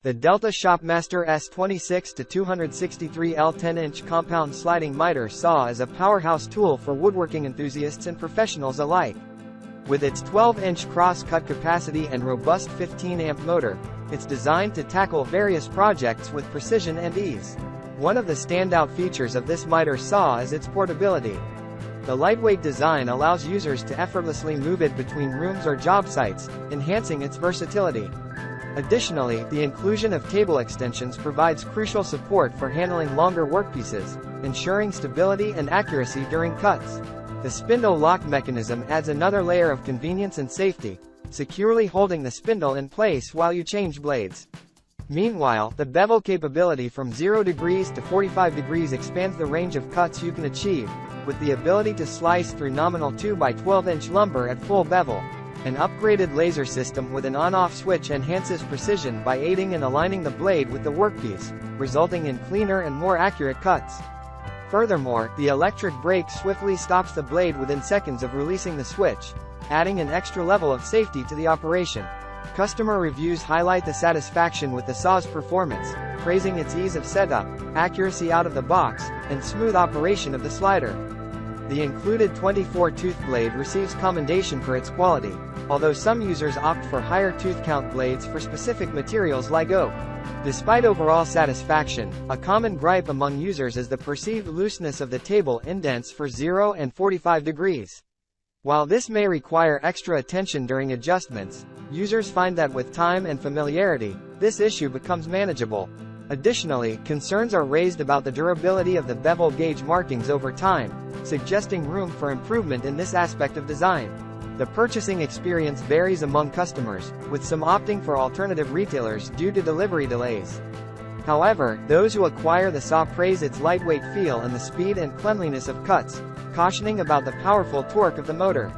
The Delta ShopMaster S26-263L 10-inch compound sliding miter saw is a powerhouse tool for woodworking enthusiasts and professionals alike. With its 12-inch cross-cut capacity and robust 15-amp motor, it's designed to tackle various projects with precision and ease. One of the standout features of this miter saw is its portability. The lightweight design allows users to effortlessly move it between rooms or job sites, enhancing its versatility. Additionally, the inclusion of table extensions provides crucial support for handling longer workpieces, ensuring stability and accuracy during cuts. The spindle lock mechanism adds another layer of convenience and safety, securely holding the spindle in place while you change blades. Meanwhile, the bevel capability from 0 degrees to 45 degrees expands the range of cuts you can achieve, with the ability to slice through nominal 2 by 12-inch lumber at full bevel. An upgraded laser system with an on-off switch enhances precision by aiding in aligning the blade with the workpiece, resulting in cleaner and more accurate cuts. Furthermore, the electric brake swiftly stops the blade within seconds of releasing the switch, adding an extra level of safety to the operation. Customer reviews highlight the satisfaction with the saw's performance, praising its ease of setup, accuracy out of the box, and smooth operation of the slider. The included 24-tooth blade receives commendation for its quality, although some users opt for higher tooth count blades for specific materials like oak. Despite overall satisfaction, a common gripe among users is the perceived looseness of the table indents for 0 and 45 degrees. While this may require extra attention during adjustments, users find that with time and familiarity, this issue becomes manageable. Additionally, concerns are raised about the durability of the bevel gauge markings over time, suggesting room for improvement in this aspect of design. The purchasing experience varies among customers, with some opting for alternative retailers due to delivery delays. However, those who acquire the saw praise its lightweight feel and the speed and cleanliness of cuts, cautioning about the powerful torque of the motor.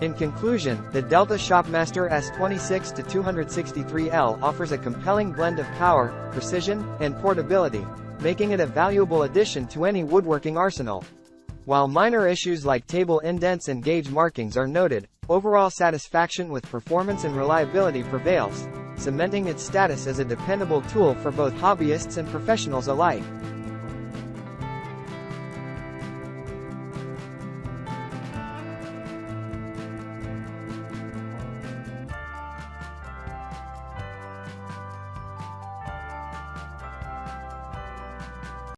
In conclusion, the Delta ShopMaster S26-263L offers a compelling blend of power, precision, and portability, making it a valuable addition to any woodworking arsenal. While minor issues like table indents and gauge markings are noted, overall satisfaction with performance and reliability prevails, cementing its status as a dependable tool for both hobbyists and professionals alike.